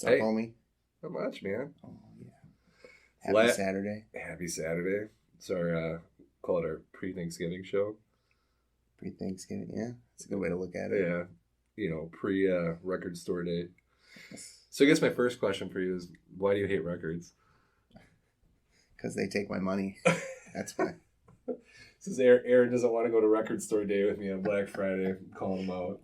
What's up, homie? Not much, man. Oh, yeah. Happy Saturday. Happy Saturday. It's our, call it our pre-Thanksgiving show. Pre-Thanksgiving, yeah. It's a good way to look at it. Yeah. Pre-record store day. So I guess my first question for you is, why do you hate records? Because they take my money. That's why. Since Aaron doesn't want to go to record store day with me on Black Friday, I'm calling him out.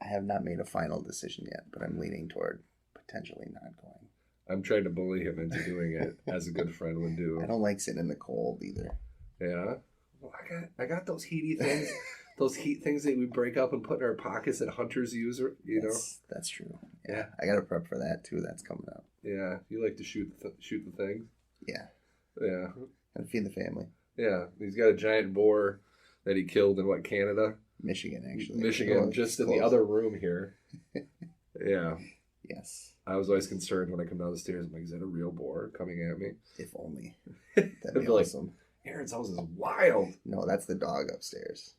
I have not made a final decision yet, but I'm leaning toward potentially not going. I'm trying to bully him into doing it, as a good friend would do. I don't like sitting in the cold either. Yeah? Well, I got those heaty things, those heat things that we break up and put in our pockets that hunters use, know? That's true. Yeah. I got to prep for that, too. That's coming up. Yeah. You like to shoot the things? Yeah. Yeah. And feed the family. Yeah. He's got a giant boar that he killed in, Canada? Michigan, actually. Michigan, just in the other room here. Yeah. Yes. I was always concerned when I come down the stairs. I'm like, is that a real boar coming at me? If only. That'd be awesome. Aaron's house is wild. No, that's the dog upstairs.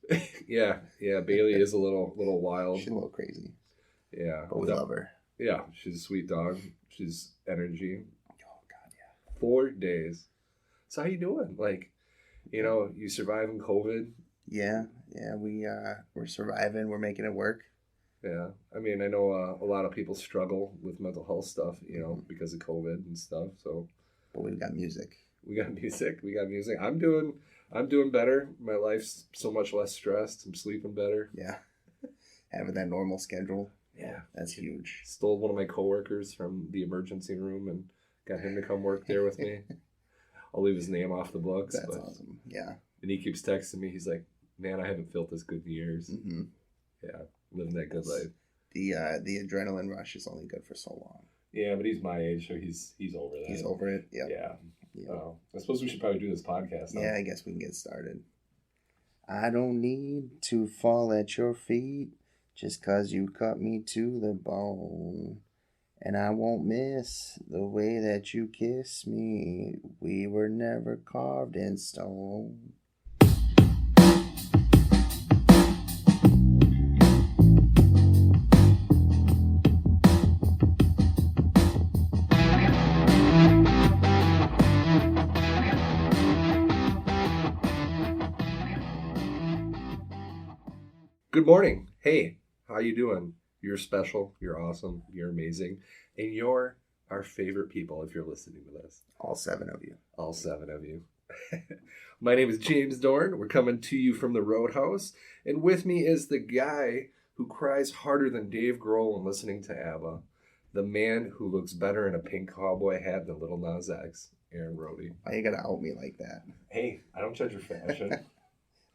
Yeah. Bailey is a little wild. She's a little crazy. Yeah. But we love her. Yeah, she's a sweet dog. She's energy. Oh, God, yeah. 4 days. So how you doing? You surviving COVID? Yeah, we're surviving. We're making it work. Yeah, I mean, I know a lot of people struggle with mental health stuff, because of COVID and stuff. So, but we've got music. We got music. I'm doing better. My life's so much less stressed. I'm sleeping better. Yeah, having that normal schedule. Yeah, that's huge. Stole one of my coworkers from the emergency room and got him to come work there with me. I'll leave his name off the books. That's awesome. Yeah. And he keeps texting me. He's like, "Man, I haven't felt this good in years." Mm-hmm. Yeah, living that good life. The adrenaline rush is only good for so long. Yeah, but he's my age, so he's over that. He's over it. Yep. Yeah. I suppose we should probably do this podcast. Yeah, I guess we can get started. I don't need to fall at your feet just 'cause you cut me to the bone. And I won't miss the way that you kiss me. We were never carved in stone. Good morning. Hey, how you doing? You're special. You're awesome. You're amazing. And you're our favorite people if you're listening to this. All 7 of you. All 7 of you. My name is James Dorn. We're coming to you from the Roadhouse. And with me is the guy who cries harder than Dave Grohl when listening to ABBA. The man who looks better in a pink cowboy hat than Little Nas X, Aaron Brody. Why you gotta out me like that? Hey, I don't judge your fashion.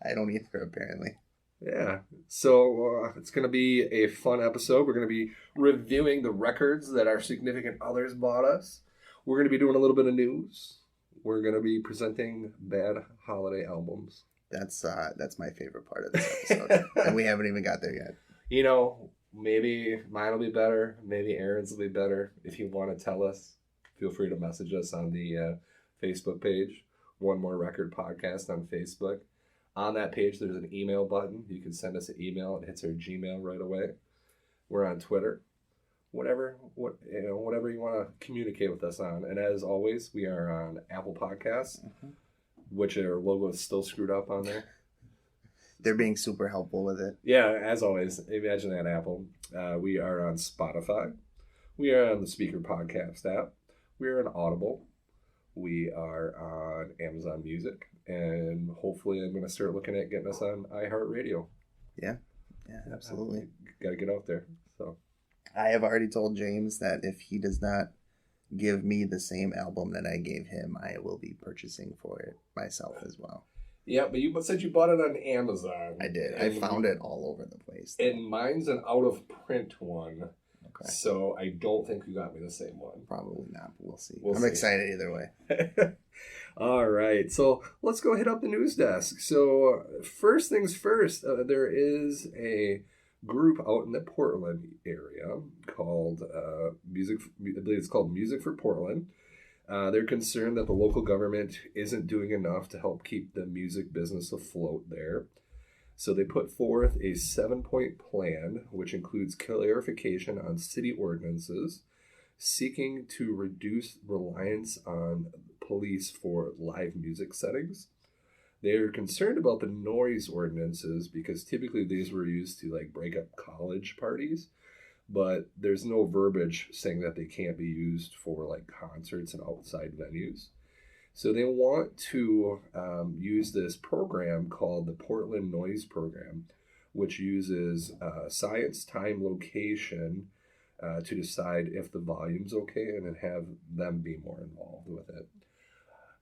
I don't either, apparently. Yeah, so it's going to be a fun episode. We're going to be reviewing the records that our significant others bought us. We're going to be doing a little bit of news. We're going to be presenting bad holiday albums. That's my favorite part of this episode, and we haven't even got there yet. Maybe mine will be better. Maybe Aaron's will be better. If you want to tell us, feel free to message us on the Facebook page, One More Record Podcast on Facebook. On that page, there's an email button. You can send us an email. It hits our Gmail right away. We're on Twitter. Whatever you want to communicate with us on. And as always, we are on Apple Podcasts, which our logo is still screwed up on there. They're being super helpful with it. Yeah, as always. Imagine that, Apple. We are on Spotify. We are on the Speaker Podcast app. We are on Audible. We are on Amazon Music. And hopefully I'm going to start looking at getting us on iHeartRadio. Yeah, absolutely. Got to get out there. So I have already told James that if he does not give me the same album that I gave him, I will be purchasing for it myself as well. Yeah, but you said you bought it on Amazon. I did. I found it all over the place. And mine's an out-of-print one. Okay. So I don't think you got me the same one. Probably not, but we'll see. I'm excited either way. All right, so let's go hit up the news desk. So first things first, there is a group out in the Portland area called I believe it's called Music for Portland. They're concerned that the local government isn't doing enough to help keep the music business afloat there. So they put forth a 7-point plan, which includes clarification on city ordinances, seeking to reduce reliance on police for live music settings. They are concerned about the noise ordinances because typically these were used to like break up college parties, but there's no verbiage saying that they can't be used for like concerts and outside venues. So they want to use this program called the Portland Noise Program, which uses science, time, location to decide if the volume's okay and then have them be more involved with it.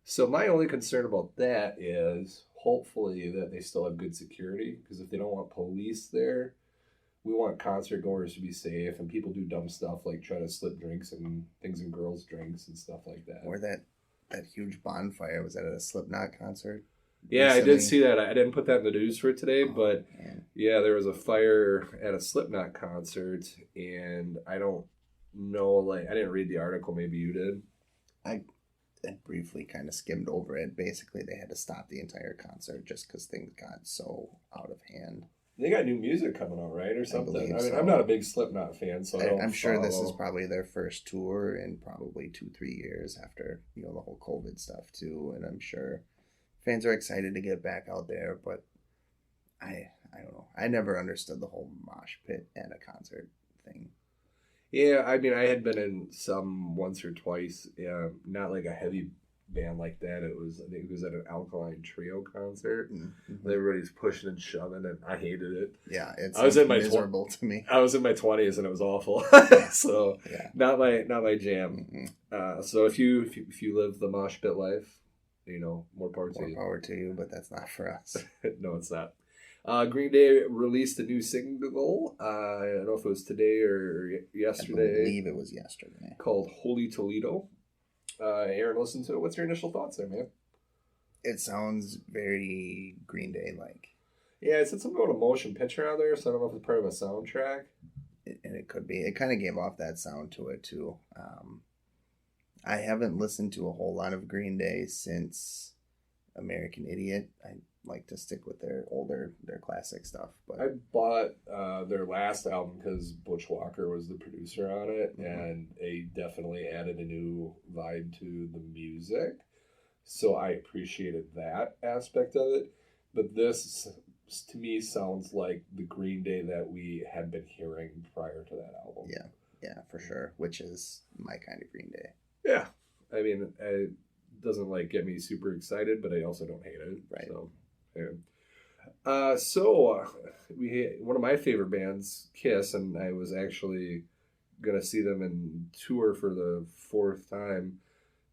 So my only concern about that is hopefully that they still have good security, because if they don't want police there, we want concert goers to be safe, and people do dumb stuff like try to slip drinks and things in girls' drinks and stuff like that. Or that huge bonfire, was that at a Slipknot concert? Yeah, recently? I did see that. I didn't put that in the news for today, but Man. yeah, there was a fire at a Slipknot concert, and I don't know, like, I didn't read the article. Maybe you did. I briefly kind of skimmed over it. Basically, they had to stop the entire concert just because things got so out of hand. They got new music coming out, right, or something? I mean, so. I'm not a big Slipknot fan, so I'm sure this is probably their first tour in probably 2-3 years after, the whole COVID stuff too. And I'm sure fans are excited to get back out there, but I don't know. I never understood the whole mosh pit at a concert thing. Yeah, I mean, I had been in some once or twice. Yeah, not like a heavy band like that. I think it was at an Alkaline Trio concert. Mm-hmm. Everybody's pushing and shoving, and I hated it. Yeah, it's miserable to me. I was in my 20s, and it was awful. So yeah. not my jam. Mm-hmm. So if you live the mosh pit life, more power to you. More power to you, but that's not for us. No, it's not. Green Day released a new single. I don't know if it was today or yesterday. I believe it was yesterday. Called Holy Toledo. Aaron, listen to it. What's your initial thoughts there, man? It sounds very Green Day-like. Yeah, it said something about a motion picture out there, so I don't know if it's part of a soundtrack. And it could be. It kind of gave off that sound to it, too. I haven't listened to a whole lot of Green Day since American Idiot. I like to stick with their classic stuff. But I bought their last album because Butch Walker was the producer on it, and they definitely added a new vibe to the music. So I appreciated that aspect of it. But this, to me, sounds like the Green Day that we had been hearing prior to that album. Yeah, for sure. Which is my kind of Green Day. Yeah. I mean, it doesn't get me super excited, but I also don't hate it. Right. So, yeah. We one of my favorite bands, Kiss, and I was actually gonna see them in tour for the 4th time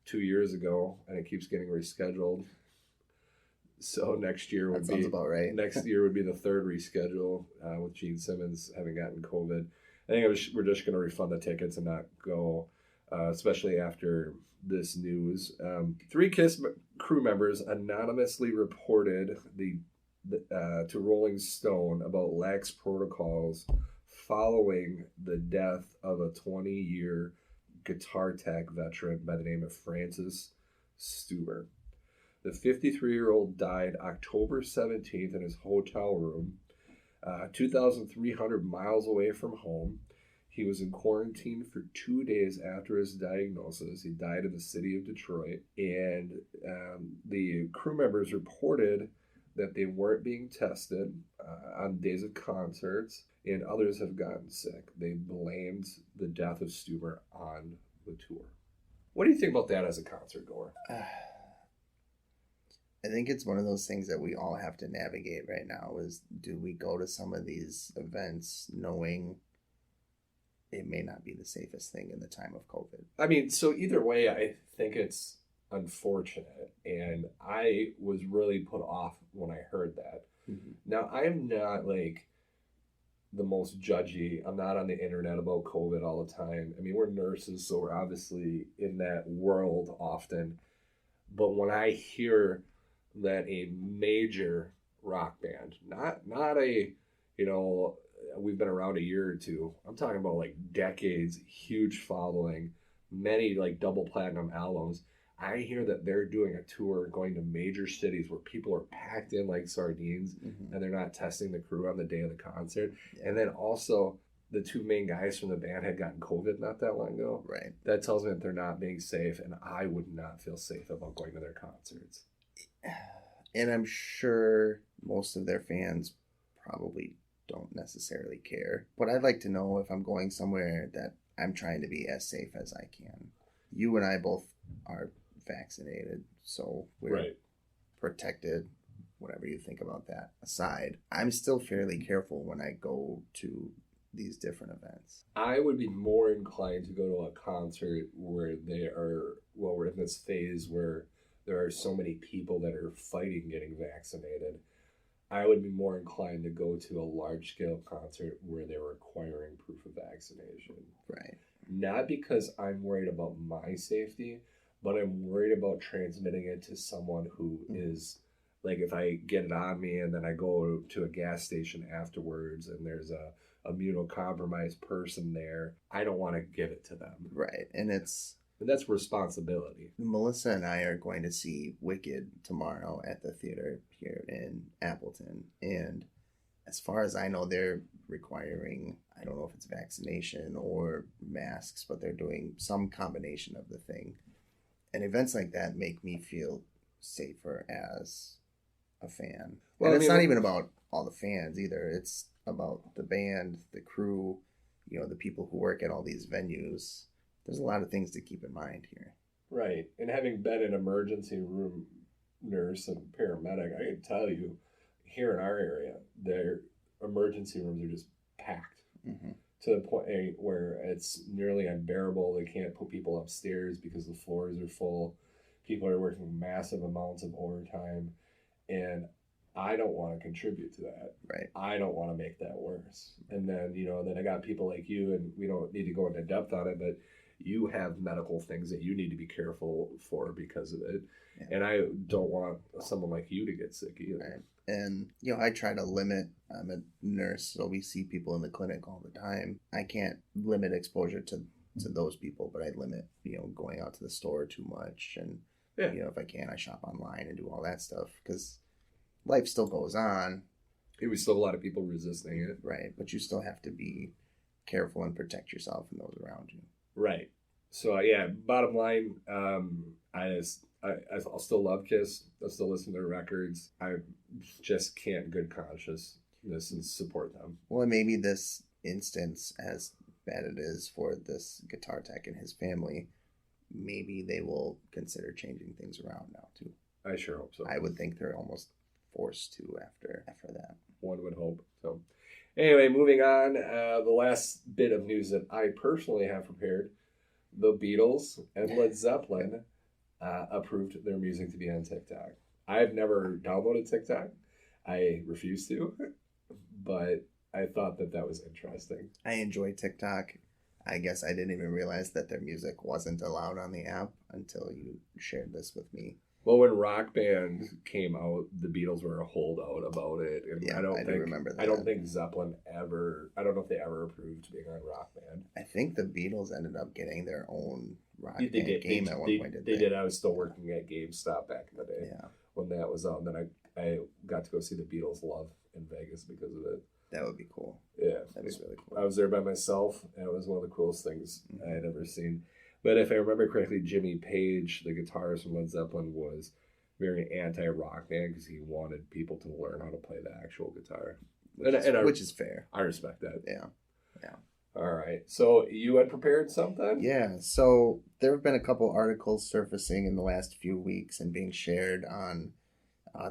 2 years ago, and it keeps getting rescheduled. So next year would sounds about right. Next year would be the 3rd reschedule with Gene Simmons having gotten COVID. I think we're just gonna refund the tickets and not go, especially after this news. 3 Kiss crew members anonymously reported to Rolling Stone about lax protocols following the death of a 20-year guitar tech veteran by the name of Francis Stuber. The 53-year-old died October 17th in his hotel room, 2,300 miles away from home. He was in quarantine for 2 days after his diagnosis. He died in the city of Detroit, and the crew members reported that they weren't being tested on days of concerts, and others have gotten sick. They blamed the death of Stuber on the tour. What do you think about that as a concert goer? I think it's one of those things that we all have to navigate right now is, do we go to some of these events knowing it may not be the safest thing in the time of COVID? I mean, so either way, I think it's unfortunate, and I was really put off when I heard that. Mm-hmm. Now, I'm not the most judgy. I'm not on the internet about COVID all the time. I mean, we're nurses, so we're obviously in that world often. But when I hear that a major rock band, not a, we've been around a year or two, I'm talking about decades, huge following, many double platinum albums, I hear that they're doing a tour going to major cities where people are packed in like sardines and they're not testing the crew on the day of the concert. Yeah. And then also, the two main guys from the band had gotten COVID not that long ago. Right. That tells me that they're not being safe, and I would not feel safe about going to their concerts. And I'm sure most of their fans probably don't necessarily care. But I'd like to know if I'm going somewhere that I'm trying to be as safe as I can. You and I both are vaccinated, so we're protected, whatever you think about that aside. I'm still fairly careful when I go to these different events. I would be more inclined to go to a concert where we're in this phase where there are so many people that are fighting getting vaccinated. I would be more inclined to go to a large-scale concert where they're requiring proof of vaccination. Right. Not because I'm worried about my safety, but I'm worried about transmitting it to someone who is, like, if I get it on me and then I go to a gas station afterwards and there's a immunocompromised person there, I don't want to give it to them. Right. And that's responsibility. Melissa and I are going to see Wicked tomorrow at the theater here in Appleton. And as far as I know, they're requiring, I don't know if it's vaccination or masks, but they're doing some combination of the thing. And events like that make me feel safer as a fan. Well, and it's not even about all the fans either. It's about the band, the crew, the people who work at all these venues. There's a lot of things to keep in mind here. Right. And having been an emergency room nurse and paramedic, I can tell you, here in our area, their emergency rooms are just packed to the point where it's nearly unbearable. They can't put people upstairs because the floors are full. People are working massive amounts of overtime. And I don't want to contribute to that. Right. I don't want to make that worse. And then, then I got people like you, and we don't need to go into depth on it, but you have medical things that you need to be careful for because of it. Yeah. And I don't want someone like you to get sick either. Right. And, I try to limit, I'm a nurse, so we see people in the clinic all the time. I can't limit exposure to those people, but I limit, going out to the store too much. And, if I can, I shop online and do all that stuff because life still goes on. We still have a lot of people resisting it. Right. But you still have to be careful and protect yourself and those around you. Right. So, bottom line, I'll still love Kiss. I'll still listen to their records. I just can't in good consciousness and support them. Well, and maybe this instance, as bad it is for this guitar tech and his family, maybe they will consider changing things around now, too. I sure hope so. I would think they're almost forced to after that. One would hope. So, anyway, moving on. The last bit of news that I personally have prepared, the Beatles and Led Zeppelin approved their music to be on TikTok. I've never downloaded TikTok. I refuse to, but I thought that was interesting. I enjoy TikTok. I guess I didn't even realize that their music wasn't allowed on the app until you shared this with me. Well, when Rock Band came out, the Beatles were a holdout about it. And I remember that. I don't think Zeppelin ever, I don't know if they ever approved being on Rock Band. I think the Beatles ended up getting their own Rock Band game at one point. They did. I was still working at GameStop back in the day when that was out. And then I got to go see the Beatles live in Vegas because of it. That would be cool. Yeah. That'd be really cool. I was there by myself, and it was one of the coolest things I had ever seen. But if I remember correctly, Jimmy Page, the guitarist from Led Zeppelin, was very anti-Rock Band because he wanted people to learn how to play the actual guitar. Which is fair. I respect that. Yeah. All right. So you had prepared something? Yeah. So there have been a couple articles surfacing in the last few weeks and being shared on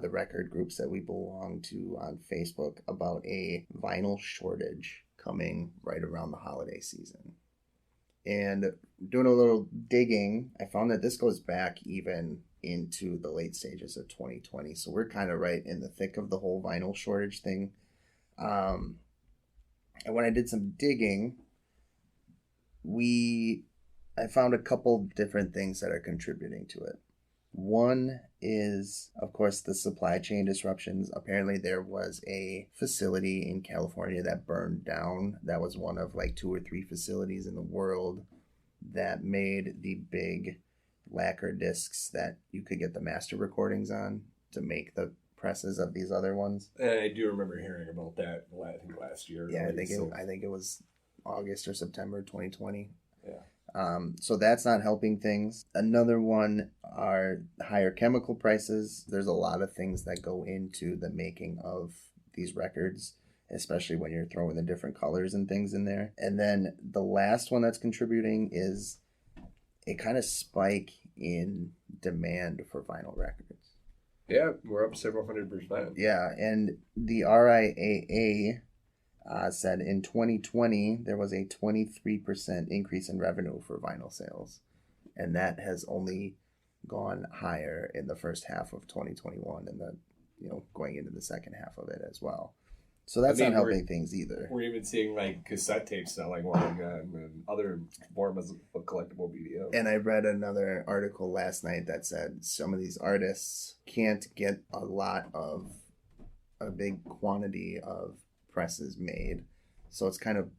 the record groups that we belong to on Facebook about a vinyl shortage coming right around the holiday season. And doing a little digging, I found that this goes back even into the late stages of 2020. So we're kind of right in the thick of the whole vinyl shortage thing. And when I did some digging, I found a couple different things that are contributing to it. One is, of course, the supply chain disruptions. Apparently there was a facility in California that burned down. That was one of like 2 or 3 facilities in the world that made the big lacquer discs that you could get the master recordings on to make the presses of these other ones. And I do remember hearing about that. I think last year. Yeah, right? I think it was August or September 2020. Yeah. So that's not helping things. Another one are higher chemical prices. There's a lot of things that go into the making of these records, especially when you're throwing the different colors and things in there. And then the last one that's contributing is a kind of spike in demand for vinyl records. Yeah, we're up several 100%. Yeah, and the RIAA said in 2020 there was a 23% increase in revenue for vinyl sales, and that has only gone higher in the first half of 2021 and going into the second half of it as well. So that's not helping things either. We're even seeing like cassette tapes selling and other forms of collectible media. And I read another article last night that said some of these artists can't get a big quantity of presses made. So it's kind of,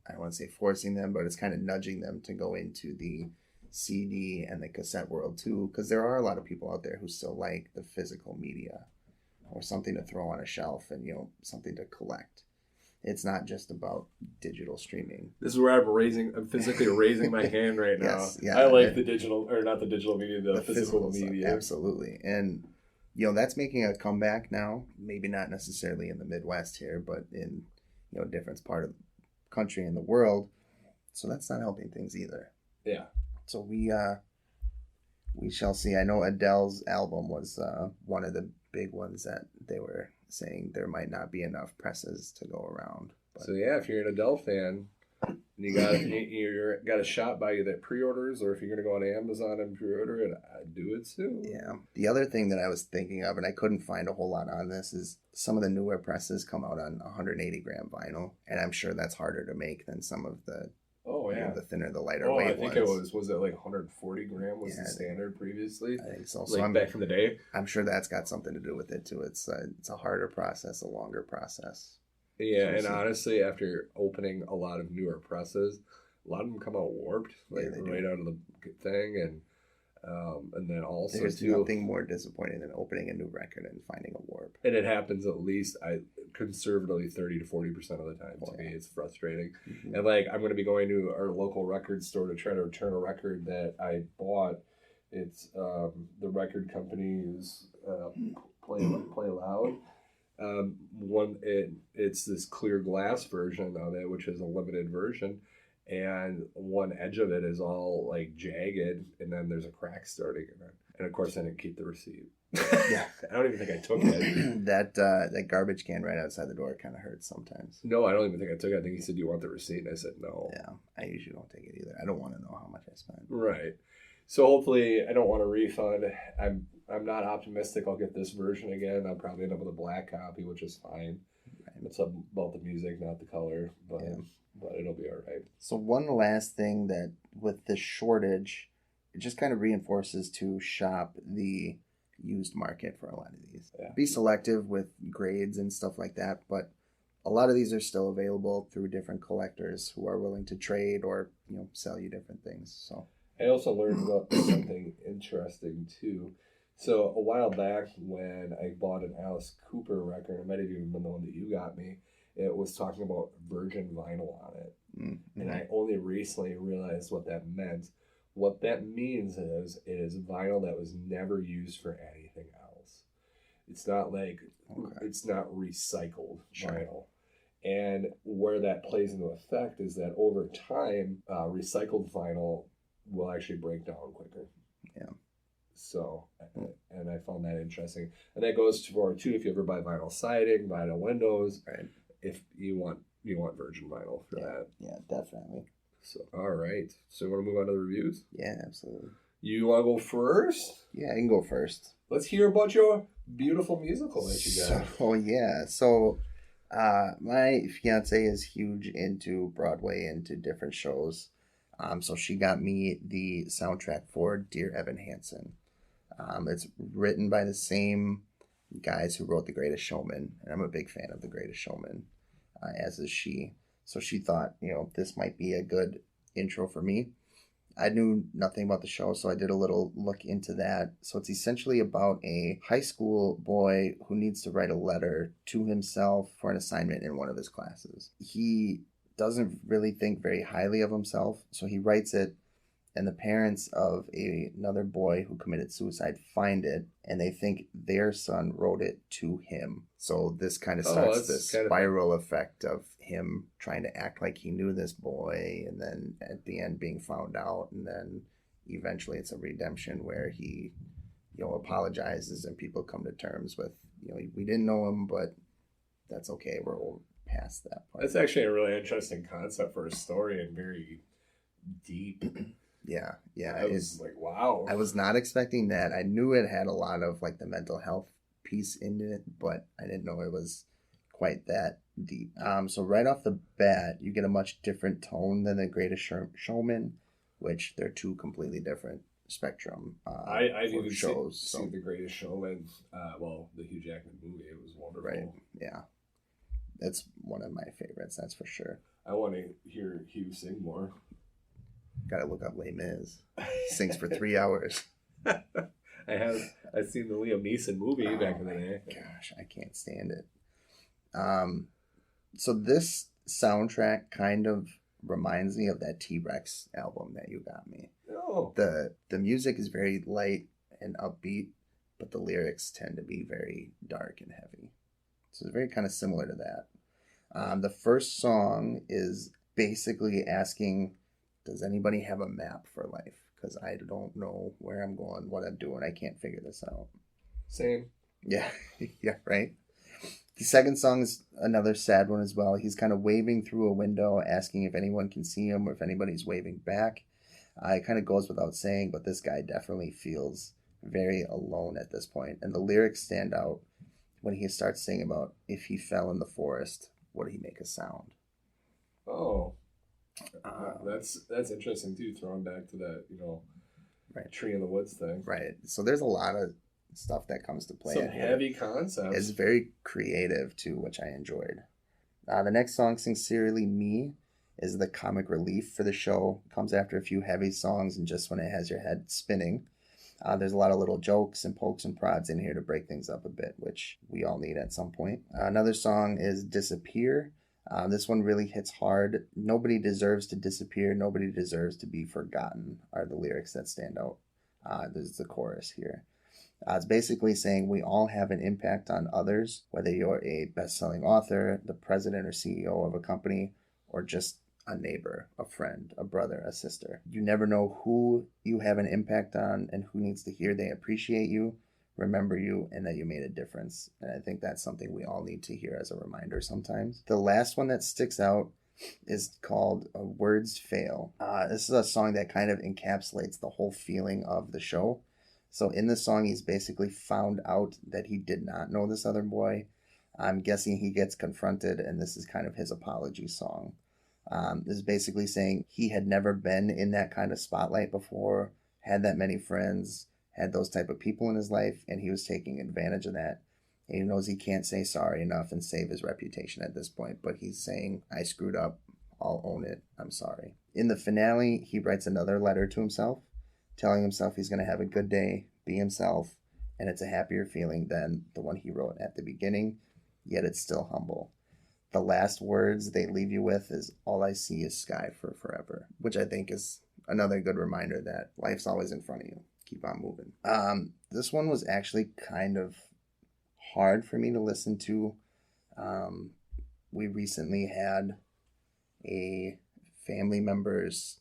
I don't want to say forcing them, but it's kind of nudging them to go into the CD and the cassette world too, because there are a lot of people out there who still like the physical media or something to throw on a shelf and something to collect. It's not just about digital streaming. This is where I'm physically raising my hand right now. Yes, yeah, I like the digital, or not the digital media, the physical media. Stuff, absolutely. And that's making a comeback now. Maybe not necessarily in the Midwest here, but in different part of the country and the world. So that's not helping things either. Yeah. So we shall see. I know Adele's album was one of the big ones that they were saying there might not be enough presses to go around. But. So yeah, if you're an Adele fan, and you got a shop by you that pre-orders, or if you're gonna go on Amazon and pre-order it, do it soon. Yeah. The other thing that I was thinking of, and I couldn't find a whole lot on this, is some of the newer presses come out on 180 gram vinyl, and I'm sure that's harder to make than some of the. Oh yeah, the thinner, the lighter weight ones. I think it was it like 140 gram was the standard previously? I think so. Like back in the day. I'm sure that's got something to do with it too. It's a harder process, a longer process. Yeah, and honestly, after opening a lot of newer presses, a lot of them come out warped, like right out of the thing, and then also there's nothing more disappointing than opening a new record and finding a warp. And it happens at least conservatively 30 to 40% of the time. To me, it's frustrating. Mm-hmm. And like I'm going to be going to our local record store to try to return a record that I bought. It's the record company is Play Loud. It's this clear glass version of it, which is a limited version. And one edge of it is all like jagged, and then there's a crack starting in it. And of course, I didn't keep the receipt. Yeah, I don't even think I took it. That garbage can right outside the door kind of hurts sometimes. No, I don't even think I took it. I think he said, "Do you want the receipt?" And I said, "No." Yeah, I usually don't take it either. I don't want to know how much I spent. Right. So hopefully, I don't want a refund. I'm not optimistic I'll get this version again. I'll probably end up with a black copy, which is fine. Right. It's about the music, not the color, but. Yeah. But it'll be all right. So one last thing that with the shortage, it just kind of reinforces to shop the used market for a lot of these. Yeah. Be selective with grades and stuff like that, but a lot of these are still available through different collectors who are willing to trade or sell you different things. So I also learned about something interesting too. So a while back when I bought an Alice Cooper record, it might have even been the one that you got me. It was talking about virgin vinyl on it. Mm-hmm. And I only recently realized what that meant. What that means is it is vinyl that was never used for anything else. It's not like, it's not recycled vinyl. And where that plays into effect is that over time, recycled vinyl will actually break down quicker. Yeah. So, and I found that interesting. And that goes for, too, if you ever buy vinyl siding, vinyl windows. Right. If you want virgin vinyl for that. Yeah, definitely. So all right. So you want to move on to the reviews? Yeah, absolutely. You want to go first? Yeah, I can go first. Let's hear about your beautiful musical that you got. So my fiance is huge into Broadway, into different shows. So she got me the soundtrack for Dear Evan Hansen. It's written by the same guys who wrote The Greatest Showman, and I'm a big fan of The Greatest Showman, as is she. So she thought, this might be a good intro for me. I knew nothing about the show, so I did a little look into that. So it's essentially about a high school boy who needs to write a letter to himself for an assignment in one of his classes. He doesn't really think very highly of himself, so he writes it, and the parents of another boy who committed suicide find it, and they think their son wrote it to him. So this kind of starts this spiral effect of him trying to act like he knew this boy, and then at the end being found out, and then eventually it's a redemption where he, apologizes and people come to terms with, we didn't know him, but that's okay. We're past that part. That's actually a really interesting concept for a story and very deep. Yeah. I was like, wow. I was not expecting that. I knew it had a lot of like the mental health piece in it, but I didn't know it was quite that deep. So right off the bat, you get a much different tone than The Greatest Showman, which they're two completely different spectrum. I've even shows. seen The Greatest Showman. The Hugh Jackman movie. It was wonderful. Right. Yeah. It's one of my favorites. That's for sure. I want to hear Hugh sing more. Gotta look up Les Mis. He sings for 3 hours. I've seen the Liam Neeson movie back in the day. Gosh, I can't stand it. So this soundtrack kind of reminds me of that T-Rex album that you got me. Oh. The music is very light and upbeat, but the lyrics tend to be very dark and heavy. So it's very kind of similar to that. The first song is basically asking, does anybody have a map for life? Because I don't know where I'm going, what I'm doing. I can't figure this out. Same. Yeah. Yeah, right? The second song is another sad one as well. He's kind of waving through a window, asking if anyone can see him or if anybody's waving back. It kind of goes without saying, but this guy definitely feels very alone at this point. And the lyrics stand out when he starts singing about if he fell in the forest, would he make a sound? Oh. That's interesting too, throwing back to that, right, tree in the woods thing. Right. So there's a lot of stuff that comes to play. Some heavy concepts. It's very creative too, which I enjoyed. The next song, Sincerely Me, is the comic relief for the show. Comes after a few heavy songs and just when it has your head spinning. There's a lot of little jokes and pokes and prods in here to break things up a bit, which we all need at some point. Another song is Disappear. This one really hits hard. Nobody deserves to disappear. Nobody deserves to be forgotten are the lyrics that stand out. This is the chorus here. It's basically saying we all have an impact on others, whether you're a best-selling author, the president or CEO of a company, or just a neighbor, a friend, a brother, a sister. You never know who you have an impact on and who needs to hear they appreciate you, remember you, and that you made a difference. And I think that's something we all need to hear as a reminder sometimes. The last one that sticks out is called Words Fail. This is a song that kind of encapsulates the whole feeling of the show. So in this song, he's basically found out that he did not know this other boy. I'm guessing he gets confronted, and this is kind of his apology song. This is basically saying he had never been in that kind of spotlight before, had that many friends, had those type of people in his life, and he was taking advantage of that. And he knows he can't say sorry enough and save his reputation at this point, but he's saying, I screwed up, I'll own it, I'm sorry. In the finale, he writes another letter to himself, telling himself he's going to have a good day, be himself, and it's a happier feeling than the one he wrote at the beginning, yet it's still humble. The last words they leave you with is, all I see is sky for forever, which I think is another good reminder that life's always in front of you. Keep on moving. This one was actually kind of hard for me to listen to. We recently had a family member's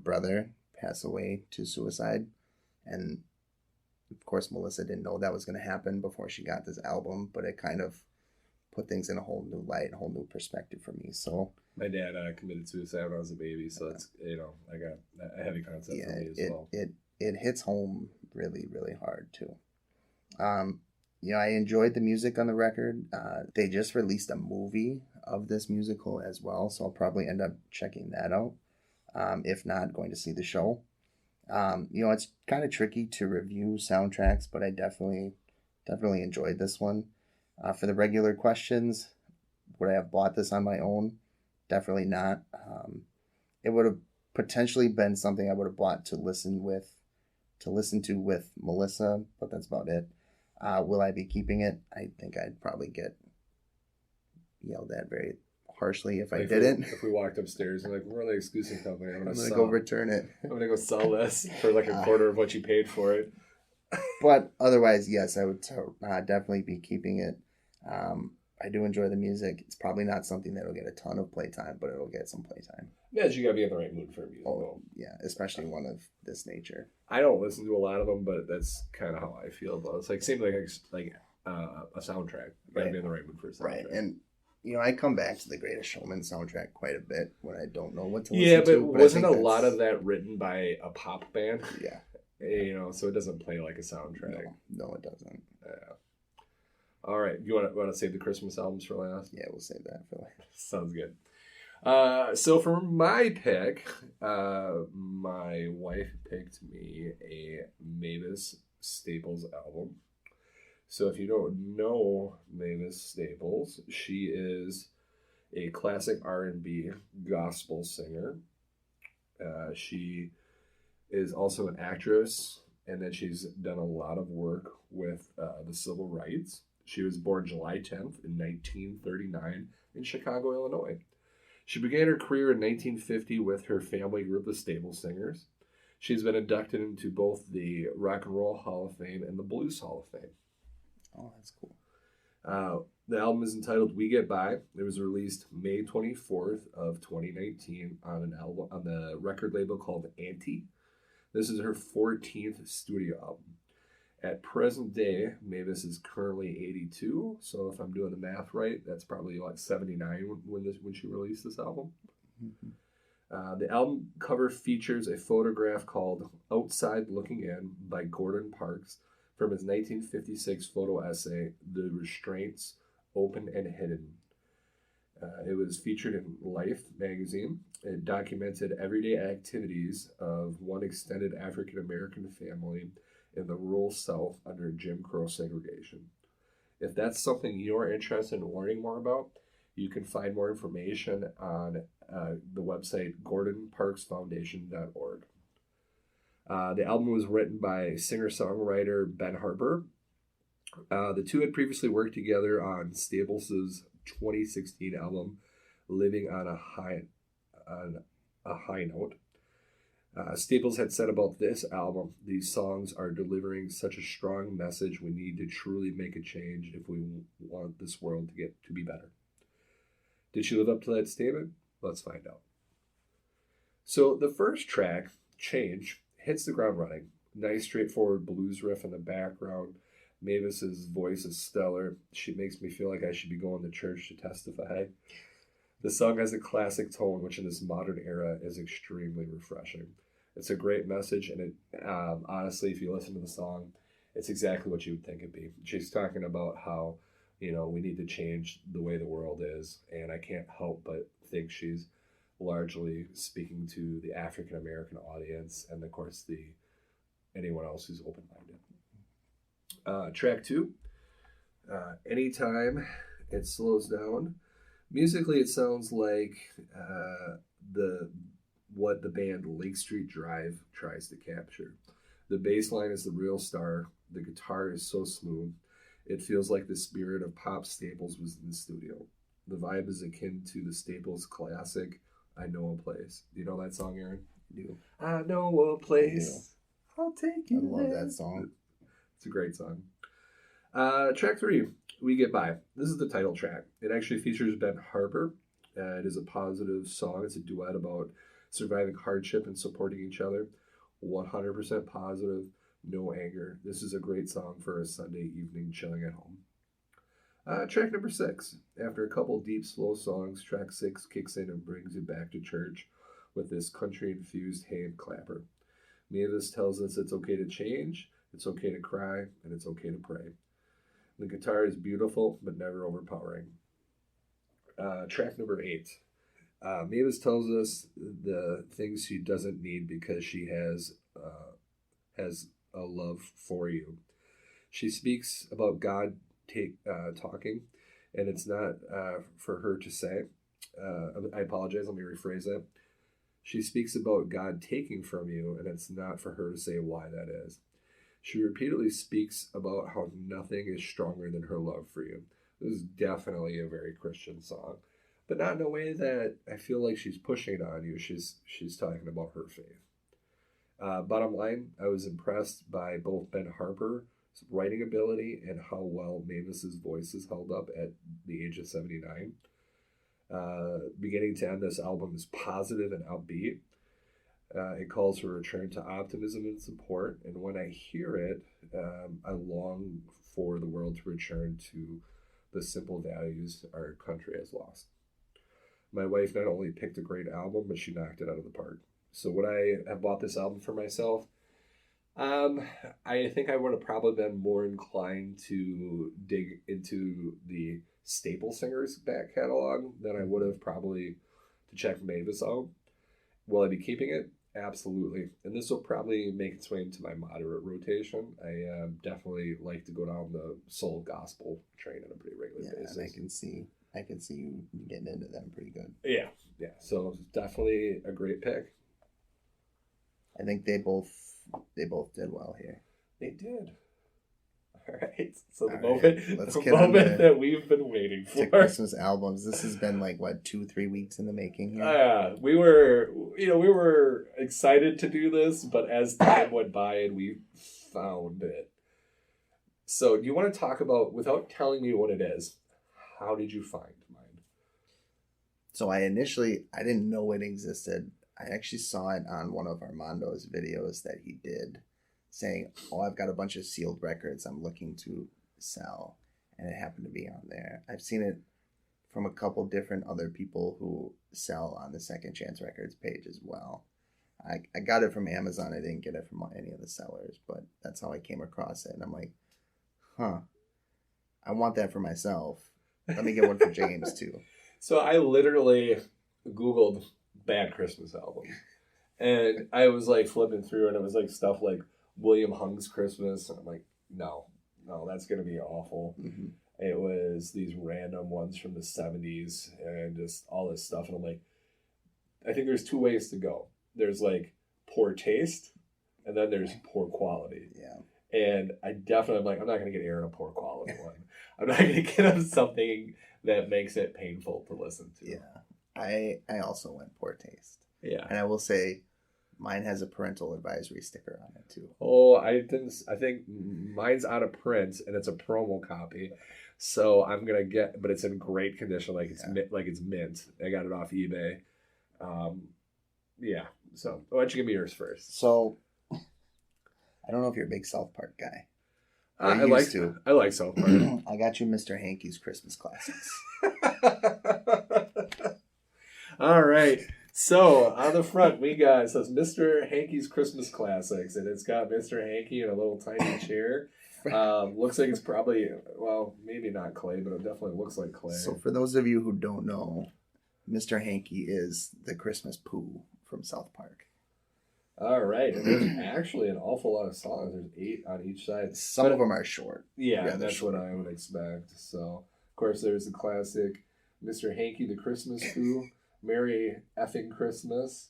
brother pass away to suicide, and of course Melissa didn't know that was going to happen before she got this album, but it kind of put things in a whole new light, a whole new perspective for me. So my dad committed suicide when I was a baby, so it's I got a heavy concept for me as well. It hits home really, really hard too. I enjoyed the music on the record. They just released a movie of this musical as well, so I'll probably end up checking that out. If not, going to see the show. It's kind of tricky to review soundtracks, but I definitely enjoyed this one. For the regular questions, would I have bought this on my own? Definitely not. It would have potentially been something I would have bought to listen to with Melissa, but that's about it. Will I be keeping it? I think I'd probably get yelled at very harshly if I didn't. If we walked upstairs and like, we're the exclusive company, I'm gonna go return it. I'm gonna go sell this for like a quarter of what you paid for it. But otherwise, yes, I would definitely be keeping it. I do enjoy the music. It's probably not something that'll get a ton of playtime, but it'll get some playtime. Yeah, you gotta be in the right mood for music. Oh, yeah, especially one of this nature. I don't listen to a lot of them, but that's kind of how I feel about it. It's like same like a soundtrack. You gotta be in the right mood for a soundtrack. Right, and I come back to the Greatest Showman soundtrack quite a bit when I don't know what to listen to. Yeah, but wasn't a that's... lot of that written by a pop band? Yeah. So it doesn't play like a soundtrack. No, it doesn't. Yeah. All right, you want to save the Christmas albums for last? Yeah, we'll save that for last. Sounds good. So for my pick, my wife picked me a Mavis Staples album. So if you don't know Mavis Staples, she is a classic R&B gospel singer. She is also an actress, and then she's done a lot of work with the civil rights. She was born July 10th in 1939 in Chicago, Illinois. She began her career in 1950 with her family group, the Staples Singers. She's been inducted into both the Rock and Roll Hall of Fame and the Blues Hall of Fame. Oh, that's cool. The album is entitled "We Get By." It was released May 24th of 2019 on the record label called Auntie. This is her 14th studio album. At present day, Mavis is currently 82, so if I'm doing the math right, that's probably like 79 when she released this album. Mm-hmm. The album cover features a photograph called "Outside Looking In" by Gordon Parks from his 1956 photo essay, "The Restraints, Open and Hidden." It was featured in Life magazine. It documented everyday activities of one extended African-American family in the rural South under Jim Crow segregation. If that's something you're interested in learning more about, you can find more information on the website gordonparksfoundation.org. The album was written by singer-songwriter Ben Harper. The two had previously worked together on Staples' 2016 album, "Living on a High Note." Staples had said about this album, "These songs are delivering such a strong message. We need to truly make a change if we want this world to be better." Did she live up to that statement? Let's find out. So the first track, "Change," hits the ground running. Nice straightforward blues riff in the background. Mavis's voice is stellar. She makes me feel like I should be going to church to testify. The song has a classic tone, which in this modern era is extremely refreshing. It's a great message, and it honestly, if you listen to the song, it's exactly what you would think it'd be. She's talking about how, we need to change the way the world is, and I can't help but think she's largely speaking to the African American audience, and of course anyone else who's open-minded. Track 2, "Anytime It Slows Down." Musically, it sounds like what the band Lake Street Drive tries to capture. The bass line is the real star. The guitar is so smooth. It feels like the spirit of Pop Staples was in the studio. The vibe is akin to the Staples classic, "I Know a Place." Do you know that song, Aaron? I do. I know a place. I'll take you there. I love that song. It's a great song. Track 3, "We Get By." This is the title track. It actually features Ben Harper. It is a positive song. It's a duet about surviving hardship and supporting each other. 100% positive, no anger. This is a great song for a Sunday evening chilling at home. Track number 6. After a couple deep, slow songs, track 6 kicks in and brings you back to church with this country-infused hand clapper. Mavis tells us it's okay to change, it's okay to cry, and it's okay to pray. The guitar is beautiful, but never overpowering. Track number 8. Mavis tells us the things she doesn't need because she has a love for you. She speaks about God talking, and it's not for her to say. I apologize. Let me rephrase that. She speaks about God taking from you, and it's not for her to say why that is. She repeatedly speaks about how nothing is stronger than her love for you. This is definitely a very Christian song, but not in a way that I feel like she's pushing it on you. She's talking about her faith. Bottom line, I was impressed by both Ben Harper's writing ability and how well Mavis's voice is held up at the age of 79. Beginning to end, this album is positive and upbeat. It calls for a return to optimism and support, and when I hear it, I long for the world to return to the simple values our country has lost. My wife not only picked a great album, but she knocked it out of the park. So would I have bought this album for myself? I think I would have probably been more inclined to dig into the Staple Singers back catalog than I would have probably to check Mavis out. Will I be keeping it? Absolutely. And this will probably make its way into my moderate rotation. I definitely like to go down the soul gospel train on a pretty regular basis. And I can see you getting into them pretty good. Yeah. So definitely a great pick. I think they both did well here. They did. All right. So the Let's get moment that we've been waiting for. Christmas albums. This has been like 2-3 weeks in the making here. Yeah, we were excited to do this, but as time went by and we found it. So, do you want to talk about, without telling me what it is, how did you find mine? So I didn't know it existed. I actually saw it on one of Armando's videos that he did, saying, I've got a bunch of sealed records I'm looking to sell. And it happened to be on there. I've seen it from a couple different other people who sell on the Second Chance Records page as well. I got it from Amazon. I didn't get it from any of the sellers, but that's how I came across it. And I'm like, I want that for myself. Let me get one for James too. So I literally Googled bad Christmas albums. And I was like flipping through, and it was like stuff like William Hung's Christmas. And I'm like, no, that's going to be awful. Mm-hmm. It was these random ones from the 70s and just all this stuff. And I'm like, I think there's two ways to go. There's like poor taste, and then there's poor quality. Yeah. And I definitely, I'm like, I'm not going to get Aaron a poor quality one. I'm not going to get him something that makes it painful to listen to. Yeah. I also went poor taste. Yeah. And I will say, mine has a parental advisory sticker on it too. Oh, I think mine's out of print and it's a promo copy. So I'm going to get, but it's in great condition. Like it's mint. I got it off eBay. Yeah. So why don't you give me yours first? So I don't know if you're a big South Park guy. I like South Park. I got you Mr. Hankey's Christmas Classics. All right. So on the front, we got, it says Mr. Hankey's Christmas Classics, and it's got Mr. Hankey in a little tiny chair. Looks like it's probably, well, maybe not clay, but it definitely looks like clay. So for those of you who don't know, Mr. Hankey is the Christmas Pooh from South Park. All right. And there's actually an awful lot of songs. There's 8 on each side. Some of them are short. Yeah, that's short. What I would expect. So, of course, there's the classic Mr. Hankey, the Christmas Pooh. Merry effing Christmas.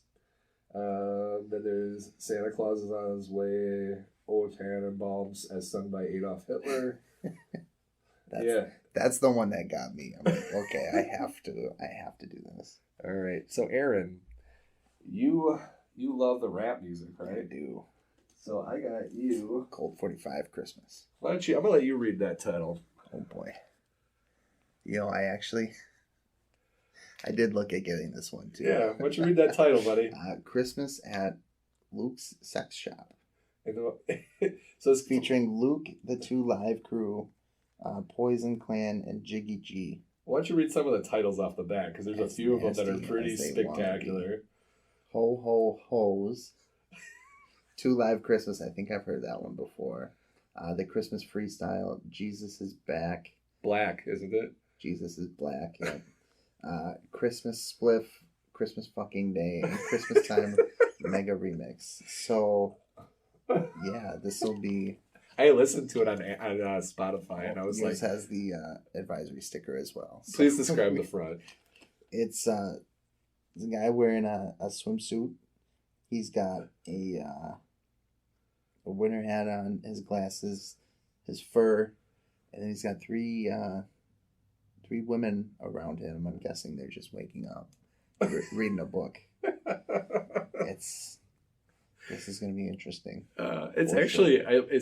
Then there's Santa Claus is on his way. O Tannenbaums, as sung by Adolf Hitler. That's the one that got me. I'm like, okay, I have to do this. All right. So Aaron, you love the rap music, right? I do. So I got you Colt 45 Christmas. Why don't you? I'm gonna let you read that title. Oh boy. I did look at getting this one too. Yeah, why don't you read that title, buddy? Christmas at Luke's Sex Shop. So it's featuring Luke, the 2 Live Crew, Poison Clan, and Jiggy G. Why don't you read some of the titles off the bat? Because there's a few of them that are pretty spectacular. Ho Ho Ho's. 2 Live Christmas. I think I've heard that one before. The Christmas Freestyle. Jesus is Back. Black, isn't it? Jesus is Black, yeah. Christmas Spliff, Christmas Fucking Day, and Christmas Time Mega Remix. So, yeah, this will be... I listened to it on Spotify, and I was yours has the advisory sticker as well. So. Please describe the front. It's There's a guy wearing a swimsuit. He's got a winter hat on, his glasses, his fur, and then he's got three women around him. I'm guessing they're just waking up, reading a book. This is going to be interesting. It's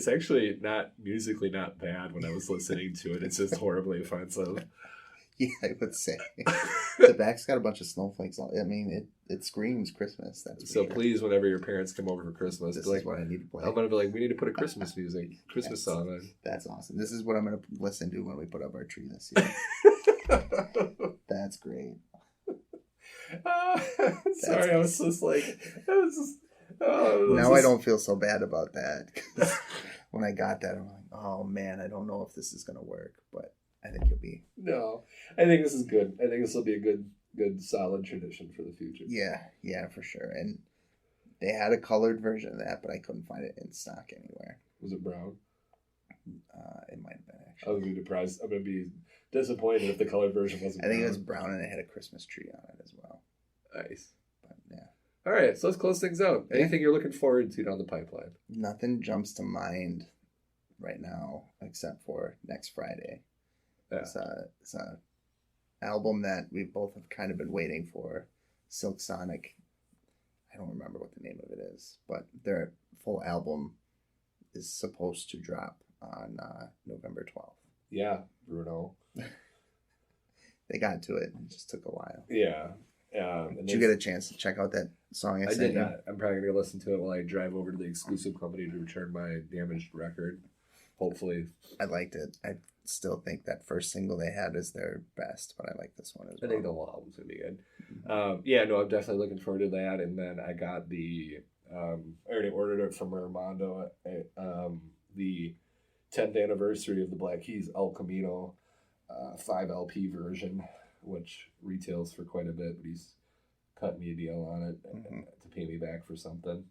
actually not musically not bad when I was listening to it. It's just horribly offensive. Yeah, I would say. The back's got a bunch of snowflakes on it. I mean, it screams Christmas. That's so sure. Please, whenever your parents come over for Christmas, this is like, what I need to play. I'm going to be like, we need to put a Christmas song on. That's awesome. This is what I'm going to listen to when we put up our tree this year. That's great. Sorry, I was just like... I don't feel so bad about that. When I got that, I'm like, oh man, I don't know if this is going to work, but I think you'll be. No, I think this is good. I think this will be a good, solid tradition for the future. Yeah, for sure. And they had a colored version of that, but I couldn't find it in stock anywhere. Was it brown? It might have been, actually. I'm going to be surprised. I'm going to be disappointed if the colored version wasn't brown. I think it was brown and it had a Christmas tree on it as well. Nice. But yeah. All right, so let's close things out. Anything you're looking forward to down the pipeline? Nothing jumps to mind right now except for next Friday. Yeah. It's a album that we both have kind of been waiting for. Silk Sonic. I don't remember what the name of it is, but their full album is supposed to drop on November 12th. Yeah, Bruno. They got to it. It just took a while. Yeah. Did you get a chance to check out that song I sent did not. I'm probably going to listen to it while I drive over to the exclusive company to return my damaged record. Hopefully. I liked it. I still think that first single they had is their best, but I like this one as well. I think the whole album's going to be good. I'm definitely looking forward to that. And then I got I already ordered it from Armando the 10th anniversary of the Black Keys El Camino 5 LP version, which retails for quite a bit, but he's cut me a deal on it to pay me back for something.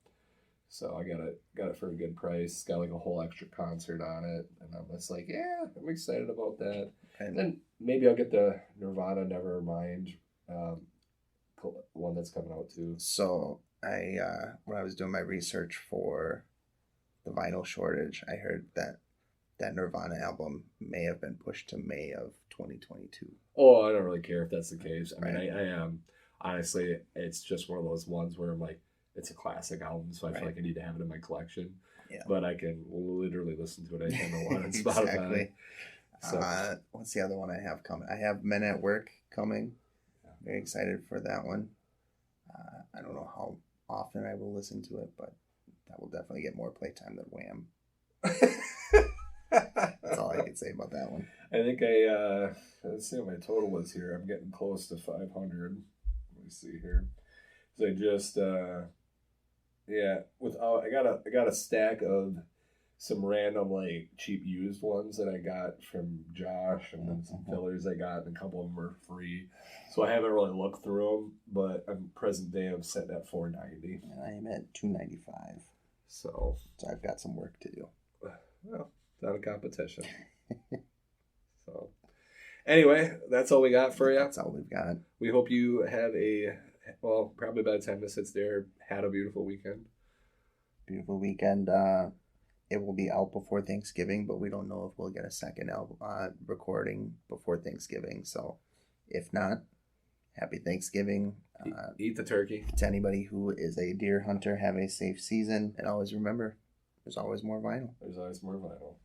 So I got it for a good price. Got like a whole extra concert on it, and I'm just like, yeah, I'm excited about that. And then maybe I'll get the Nirvana Nevermind one that's coming out too. So I when I was doing my research for the vinyl shortage, I heard that Nirvana album may have been pushed to May of 2022. Oh, I don't really care if that's the case. I mean, I am honestly, it's just one of those ones where I'm like, it's a classic album, so I feel like I need to have it in my collection. Yeah. But I can literally listen to it anytime I want on Spotify. So. What's the other one I have coming? I have Men at Work coming. Yeah. Very excited for that one. I don't know how often I will listen to it, but that will definitely get more playtime than Wham. That's all I can say about that one. I think let's see what my total was here. I'm getting close to 500. Let me see here. So I just I got a stack of some random like cheap used ones that I got from Josh, and then some fillers I got, and a couple of them were free. So I haven't really looked through them, but I'm present day I'm set at $4.90. And I am at $2.95. So I've got some work to do. Well, not a competition. So anyway, that's all we got for you. That's all we've got. We hope you have probably by the time this hits there, had a beautiful weekend. Beautiful weekend. It will be out before Thanksgiving, but we don't know if we'll get a second album recording before Thanksgiving. So if not, happy Thanksgiving. Eat the turkey. To anybody who is a deer hunter, have a safe season. And always remember, there's always more vinyl. There's always more vinyl.